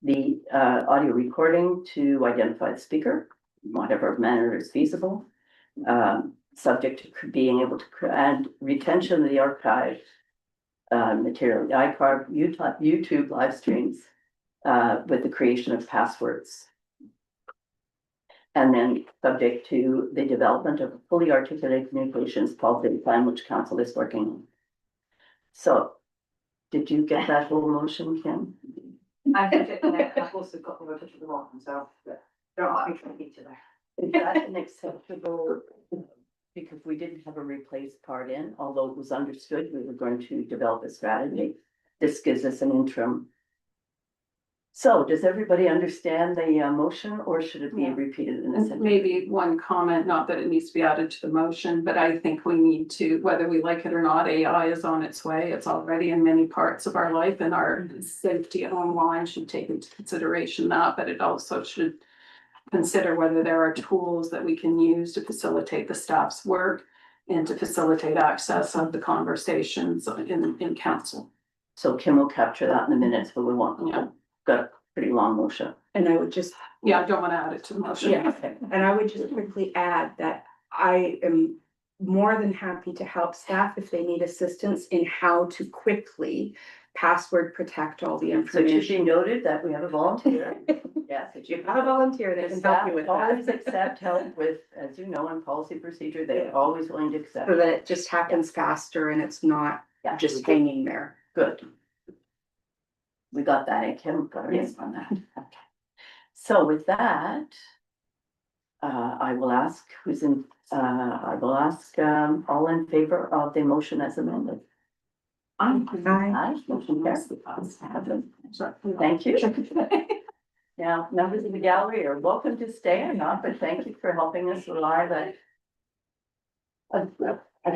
The audio recording to identify the speaker, whatever manner is feasible. Subject to being able to add retention of the archived material, the iCarve, YouTube live streams, with the creation of passwords. And then subject to the development of a fully articulated communications policy plan, which council is working on. So, did you get that whole motion, Kim? I've also got the to the wall, so they're all each other. Is that an acceptable? Because we didn't have a replace part in, although it was understood we were going to develop a strategy. This gives us an interim. So does everybody understand the motion or should it be Yeah. repeated in a And sentence? maybe one comment, not that it needs to be added to the motion, but I think we need to, whether we like it or not, AI is on its way. It's already in many parts of our life and our safety online should take into consideration that, but it also should consider whether there are tools that we can use to facilitate the staff's work and to facilitate access of the conversations in council. So Kim will capture that in the minutes, but we want, Yeah. got a pretty long motion. And I would just, Yeah, I don't want to add it to the motion. yeah, and I would just quickly add that I am more than happy to help staff if they need assistance in how to quickly password protect all the So it should information. be noted that we have a volunteer. Yes, it You should have a volunteer that can help Staff you with always that. accept help with, as you know, in policy procedure, they're always willing to accept. So that it just happens faster and it's not Yeah, just hanging there. good. We got that, and Kim got it on that. Okay. So with that, I will ask who's in, I will ask, all in favor of the motion as amended. Aye. Aye, motion carries. Thank you. Now, members of the gallery are welcome to stay or not, but thank you for helping us arrive at I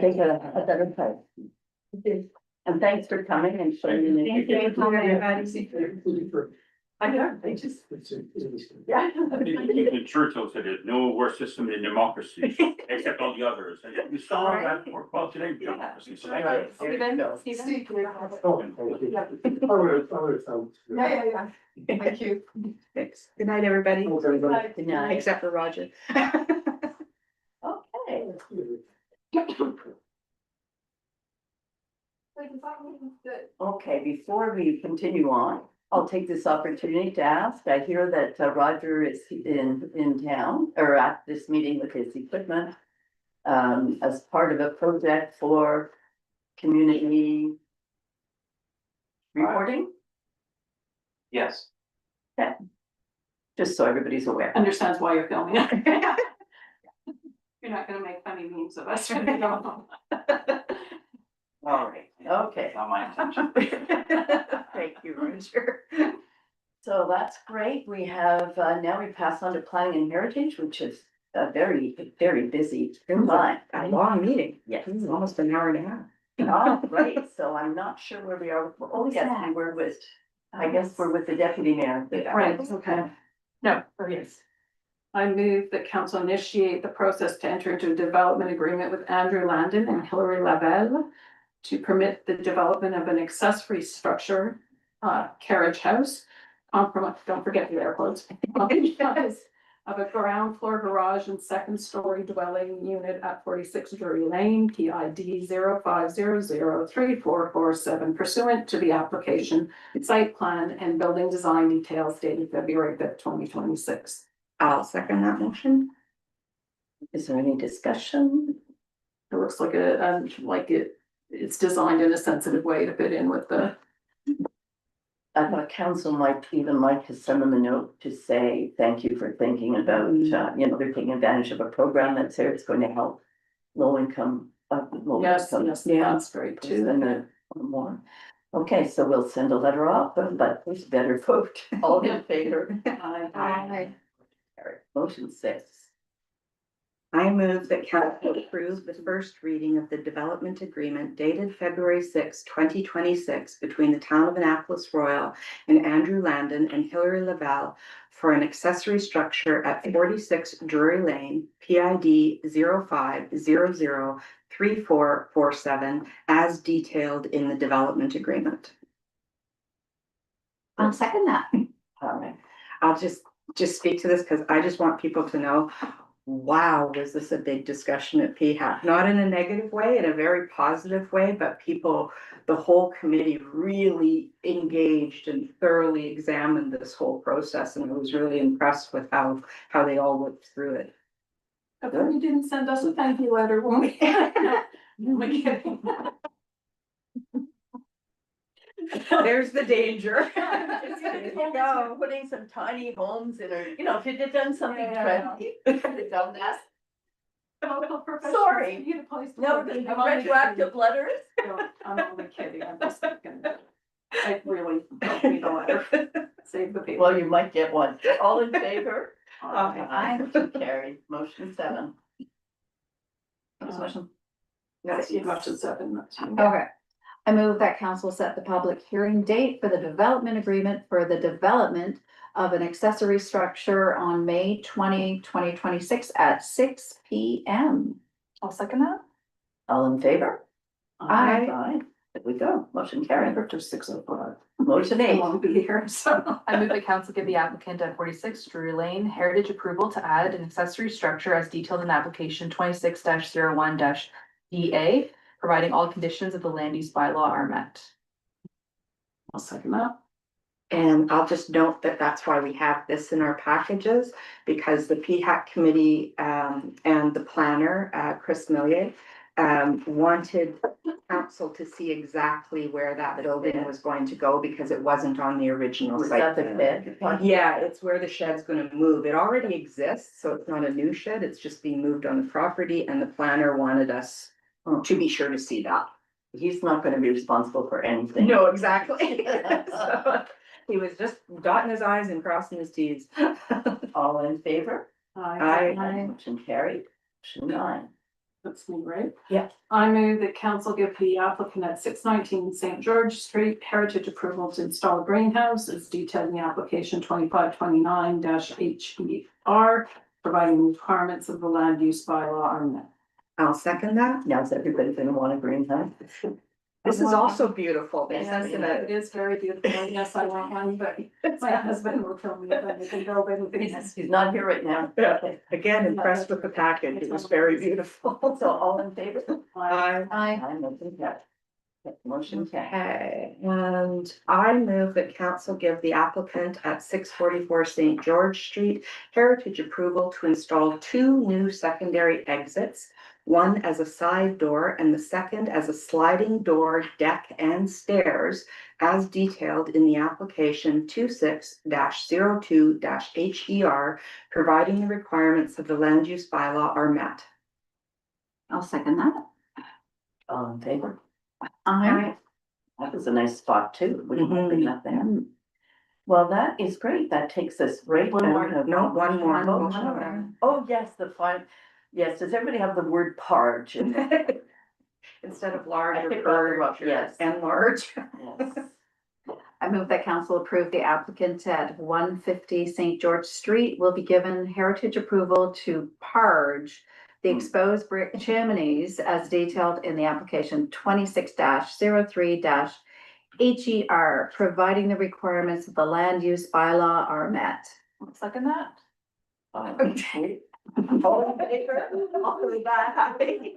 think a better place. And thanks for coming and showing me. Thank you for everybody. I know, they just, yeah. Even Churchill said there's no worse system than democracy, except all the others. And you saw that work well today. Democracy. So thank you. Steve, can we have a- Oh, thank you. I would have found. Yeah. Thank you. Thanks. Good night, everybody. Good night. Except for Roger. Okay. Okay, before we continue on, I'll take this opportunity to ask, I hear that Roger is in town or at this meeting with his equipment. As part of a project for community reporting, Yes. just so everybody's aware. Understands why you're filming it. You're not gonna make funny memes of us. All right, okay. Not my intention. Thank you, Roger. So that's great. We have, now we pass on to planning and heritage, which is a very, very busy time. A long meeting. Yes. It's almost an hour and a half. All right, so I'm not sure where we are. Oh, yes, we were with, I guess we're with the deputy mayor. Right, okay. No, oh, yes. I move that council initiate the process to enter into a development agreement with Andrew Landon and Hilary Lavelle to permit the development of an accessory structure, carriage house. Don't forget the airports. Of a ground floor garage and second story dwelling unit at 46 Drury Lane, PID 05003447 pursuant to the application, site plan and building design details dated February 5th, 2026. I'll second that motion. Is there any discussion? It looks like it's designed in a sensitive way to fit in with the. I thought council might even like to send them a note to say, thank you for thinking about, they're taking advantage of a program that's there, it's going to help low income. Yes, that's great too. And then more. Okay, so we'll send a letter off, but please better vote. All in favor? Aye. Motion 6. I move that council approve the first reading of the development agreement dated February 6, 2026 between the town of Annapolis Royal and Andrew Landon and Hilary Lavelle for an accessory structure at 46 Drury Lane, PID 05003447 as detailed in the development agreement. I'll second that. All right. I'll just speak to this because I just want people to know, wow, was this a big discussion at PHAC? Not in a negative way, in a very positive way, but people, the whole committee really engaged and thoroughly examined this whole process. And I was really impressed with how they all worked through it. How come you didn't send us a thank you letter when we? I'm kidding. There's the danger. Go, putting some tiny homes in her, if you'd have done something Yeah. trendy, you could have done that. Sorry. No, the retroactive letters. I'm only kidding, I'm just thinking. I really don't need a letter. Save the people. Well, you might get one. All in favor? Aye. Motion carried. Motion 7. That's you got to 7. That's you. Okay. I move that council set the public hearing date for the development agreement for the development of an accessory structure on May 20, 2026 at 6 p.m. I'll second that. All in favor? Aye. Aye. There we go. Motion carried. Remember to 6:05. Motion I 8. won't be here, so. I move that council give the applicant at 46 Drury Lane heritage approval to add an accessory structure as detailed in application 26-01-DA, providing all conditions of the land use bylaw are met. I'll second that. And I'll just note that that's why we have this in our packages, because the PHAC committee and the planner, Chris Millier, wanted council to see exactly where that building was going to go because it wasn't on the original Was site. that the bed? Yeah, it's where the shed's gonna move. It already exists, so it's not a new shed, it's just being moved on the property, and the planner wanted us to be sure to see that. He's not going to be responsible for anything. No, exactly. So, he was just dotting his i's and crossing his t's. All in favor? Aye. Motion carried. Motion 9. That's me, right? Yeah. I move that council give the applicant at 619 St. George Street heritage approval to install a greenhouse as detailed in the application 2529-HER, providing the requirements of the land use bylaw are met. I'll second that. Now is everybody going to want a green thumb? This is also beautiful. This Yes, is it is very beautiful. Yes, I want one, but my husband will tell me if I can build anything. He's not here right now. again impressed with the package. It was very beautiful. So all in favor? Aye. Aye. Motion carried. Motion carried. Okay, and I move that council give the applicant at 644 St. George Street heritage approval to install 2 new secondary exits, one as a side door and the second as a sliding door, deck and stairs as detailed in the application 26-02-HER, providing the requirements of the land use bylaw are met. I'll second that. All in favor? Aye. That was a nice spot too. We didn't bring that there. Well, that is great. That takes us right. One more, out of- no, one more. Oh, Motion one on more. Oh, yes, the fun. Yes, does everybody have the word parge? that. Instead of large I or picked all them up, purge, yes. and large. Yes. I move that council approve the applicant at 150 St. George Street will be given heritage approval to parge the exposed brick chimneys as detailed in the application 26-03- HER, providing the requirements of the land use bylaw are met. I'll second that. Okay. All in favor? All of that. Okay,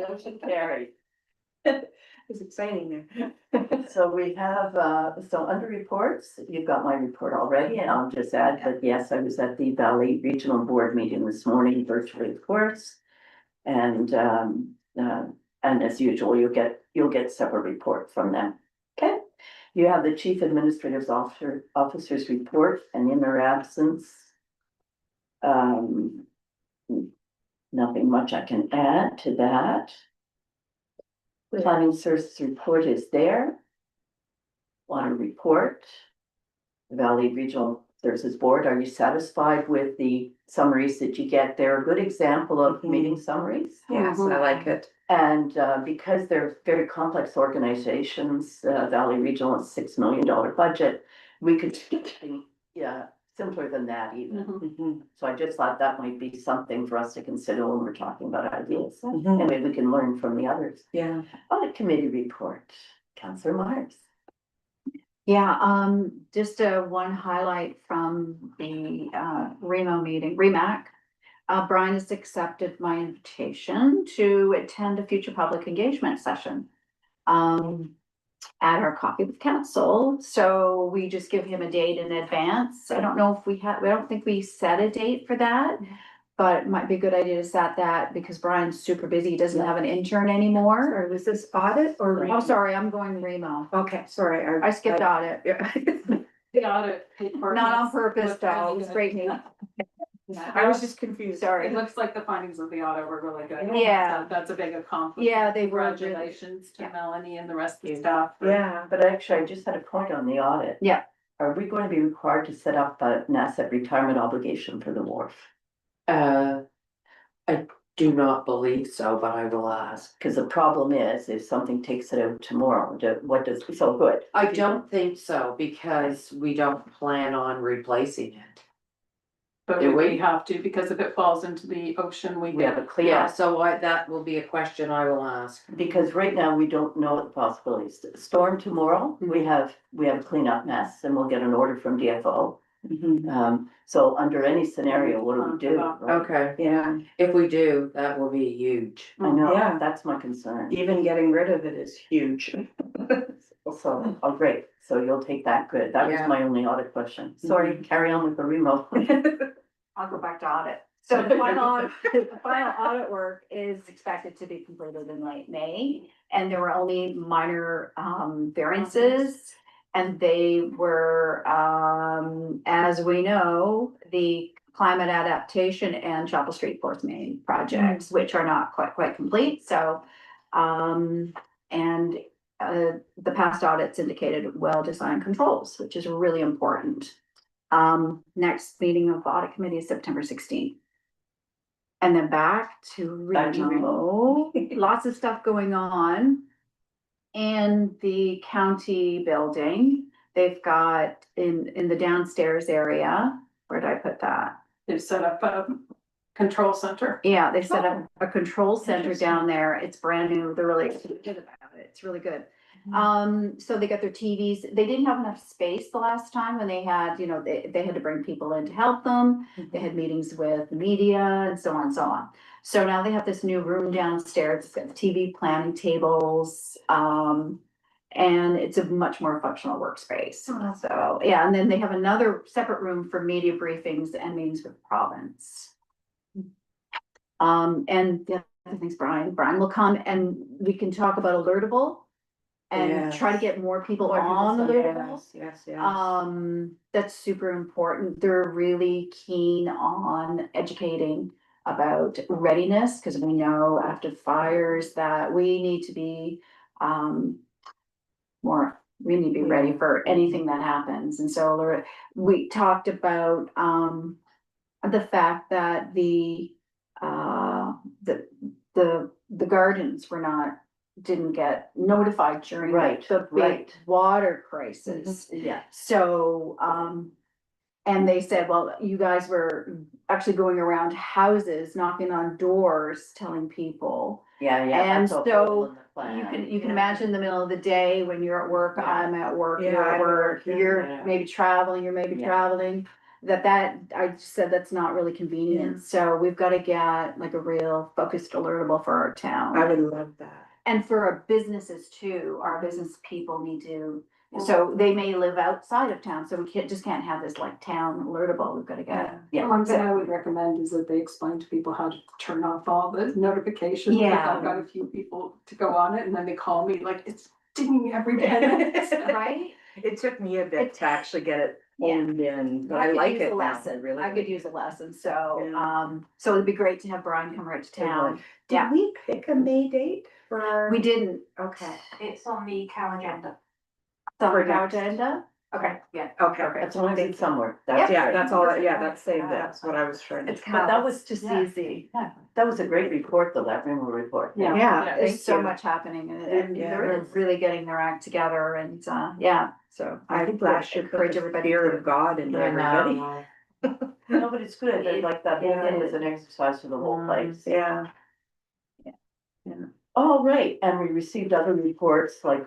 motion carried. It's exciting there. So we have, so under reports, you've got my report already, and I'll just add that, yes, I was at the Valley Regional Board meeting this morning, virtually, of course. And as usual, you'll get separate report from them. Okay, you have the Chief Administrative Officer's report, and in their absence, nothing much I can add to that. Planning Services report is there. Water report. Valley Regional Services Board, are you satisfied with the summaries that you get? They're a good example of Mhm. meeting summaries. Yes, I like it. And because they're very complex organizations, Valley Regional has $6 million budget, we could do something, yeah, simpler than that even. Mhm. So I just thought that might be something for us to consider when we're talking about ideas. Mhm. And maybe we can learn from the others. Yeah. Audit Committee report, Councillor Myers. Yeah, just one highlight from the Remo meeting, REMAC. Brian has accepted my invitation to attend a future public engagement session. At our Coffee with Council, so we just give him a date in advance. I don't know if I don't think we set a date for that. But it might be a good idea to set that because Brian's super busy, he doesn't have an intern anymore. Sorry, was this audit or? Oh, sorry, I'm going Remo. Okay, sorry. I skipped audit. Yeah. The audit. report Not on looks- purpose, looks though, really it was good. great news. I was just confused. Sorry. It looks like the findings of the audit were really good. Yeah. So that's a big accomplishment. Yeah, they were really- Congratulations to Yeah. Melanie and the rest of the staff. Yeah. But actually, I just had a point on the audit. Yeah. Are we going to be required to set up an asset retirement obligation for the wharf? I do not believe so, but I will ask. Because the problem is, if something takes it out tomorrow, what does, so good. I don't think so because we don't plan on replacing it. But Do we we? have to, because if it falls into the ocean, we We have get. a clear, Yeah, so that will be a question I will ask. because right now we don't know the possibilities. Storm tomorrow, we have a cleanup mess and we'll get an order from DFO. Mhm. So under any scenario, what do we do? right? Okay, Yeah, if we do, that will be huge. I know, Yeah. that's my concern. even getting rid of it is huge. So, oh, great, so you'll take that, good. That was Yeah. my only audit question. Sorry, carry on with the remote. I'll go back to audit. So the final audit work is expected to be completed in late May. And there were only minor variances. And they were, as we know, the climate adaptation and Chapel Street Fourth Main projects, which are not quite complete, so. And the past audits indicated well-designed controls, which is really important. Next meeting of the audit committee is September 16th. And then back to Back to Remo, lots of stuff going on. In the county building, they've got in the downstairs area, where did I put that? They've set up a control center. Yeah, they set up a control center down there. It's brand new. They're really excited about it. It's really good. So they got their TVs. They didn't have enough space the last time when they had, they had to bring people in to help them. They had meetings with the media and so on and so on. So now they have this new room downstairs. It's got the TV planning tables. And it's a much more functional workspace. So, yeah, and then they have another separate room for media briefings and meetings with the province. And the other thing's Brian will come and we can talk about Alertable. And Yes. try to get more people on Alertable. Yes. That's super important. They're really keen on educating about readiness, because we know after fires that we need to be more we need to be ready for anything that happens. And so we talked about, the fact that the gardens were not, didn't get notified during Right, the big right. water crisis. Yeah, So, and they said, well, you guys were actually going around houses, knocking on doors, telling people. yeah. And that's a so hole in the plan. You can imagine in the middle of the day when you're at work, Yeah. I'm at work, Yeah, you're at I'm at work, work, yeah. you're Yeah. maybe traveling, you're maybe Yeah. traveling. I just said that's not really convenient, so we've gotta get like a real focused alertable for our town. I would love that. And for our businesses too, our business people need to, so they may live outside of town, so we can't have this like town alertable, we've gotta get. Yeah. One thing I would recommend is that they explain to people how to turn off all the notifications. Like, Yeah. I've got a few people to go on it and then they call me like, it's dinging every 10 minutes. Right? It took me a bit to actually get it Yeah. honed in, but I could like use a it now, lesson. really. I could use a lesson, so, Yeah. so it'd be great to have Brian come right to town. Did Yeah. we pick a May date for our? We didn't, Okay, It's on the Cal agenda. summer For next- agenda, okay, Yeah. okay. As long as it's somewhere. Yeah, great. that's all, that's saved, that's what I was trying to. it's But that was just yeah. easy. That was a great report, though, that Rimmer report. Yeah. Yeah, There's thank so you. much happening and Yeah, they're there is. really getting their act together and, yeah, so. I think last year put encourage the everybody fear to- of God into I everybody. know. No, but it's good, that, like that whole Yeah. thing was an exercise for the whole place. Yeah. All right, and we received other reports, like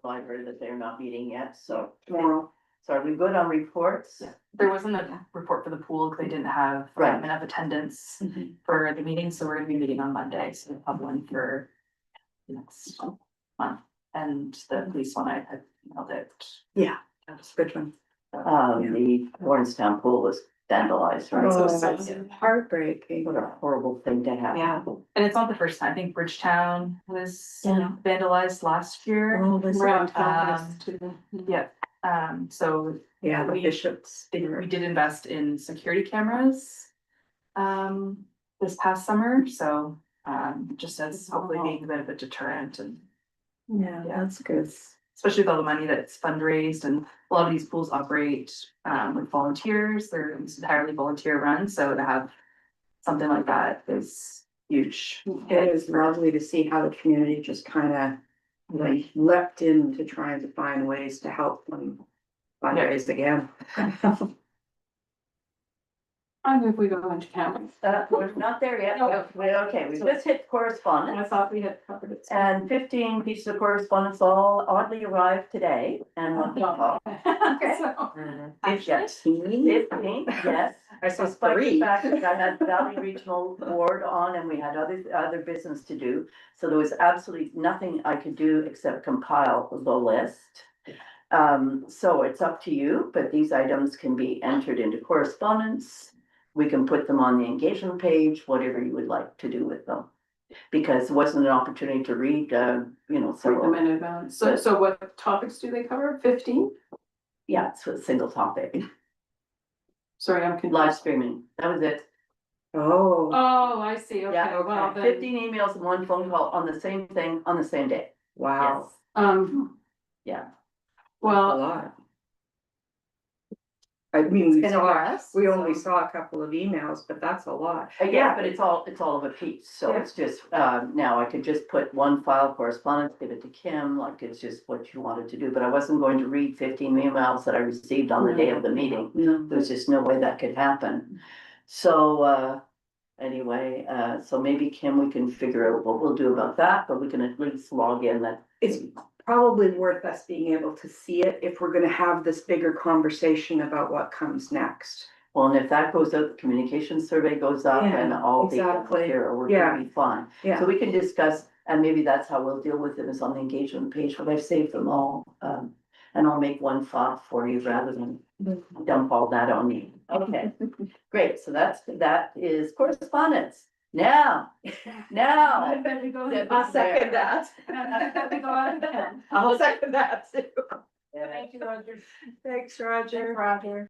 library that they're not meeting yet, so. Tomorrow. So are we good on reports? There wasn't a report for the pool because they didn't have Right. enough attendance Mhm. for the meeting, so we're gonna be meeting on Monday, so we'll have one for next month. And the police one I had emailed it. Yeah, that's a good one. The Lawrencetown pool was vandalized, right? Oh, so that's sad. heartbreaking. What a horrible thing to happen. Yeah. And it's not the first time. I think Bridgetown was Yeah. vandalized last year. Oh, was it? Around Calvert too. Yeah, so Yeah, the we- bishops. we did invest in security cameras. This past summer, so just as hopefully being a bit of a deterrent and Yeah, Yeah. that's good. especially with all the money that's fundraised and a lot of these pools operate with volunteers, they're entirely volunteer run, so to have something like that is huge. It is lovely to see how the community just kind of like leapt in to trying to find ways to help them fundraise again. I move we go into cameras. We're not there yet, No. we're okay, we just hit I correspondence. thought we had covered it. And 15 pieces of correspondence all oddly arrived today, and one Oh, Okay. so- Yes, 15? 15, yes. I saw Despite the 3. fact that I had Valley Regional Board on and we had other business to do. So there was absolutely nothing I could do except compile the list. So it's up to you, but these items can be entered into correspondence. We can put them on the engagement page, whatever you would like to do with them. Because it wasn't an opportunity to read, Read them several, in advance. So what topics do they cover? 15? yeah, it's a single topic. Sorry, I'm confused. Live streaming, that was it. Oh, Oh, I see, okay, Yeah, well then, 15 emails and one phone call on the same thing, on the same day. wow. Yeah, A well, lot. I mean, It's been a mess, we only so. saw a couple of emails, but that's a lot. yeah, but it's all of a piece, so Yeah. it's just, now I could just put one file correspondence, give it to Kim, like it's just what you wanted to do, but I wasn't going to read 15 emails that I received on the day of the meeting. No. There was just no way that could happen. So, anyway, so maybe Kim, we can figure out what we'll do about that, but we can at least log in that. It's probably worth us being able to see it if we're gonna have this bigger conversation about what comes next. Well, and if that goes out, the communication survey goes up and Yeah, all the, exactly. we're Yeah. gonna be fine. Yeah. So we can discuss, and maybe that's how we'll deal with it, is on the engagement page, but I've saved them all. And I'll make one file for you rather than dump all that on me. Okay, great, so that is correspondence. Now. I bet we go. I'll second that. I bet we go out again. I'll second that too. Thank you, Roger. Thanks, Roger. Roger.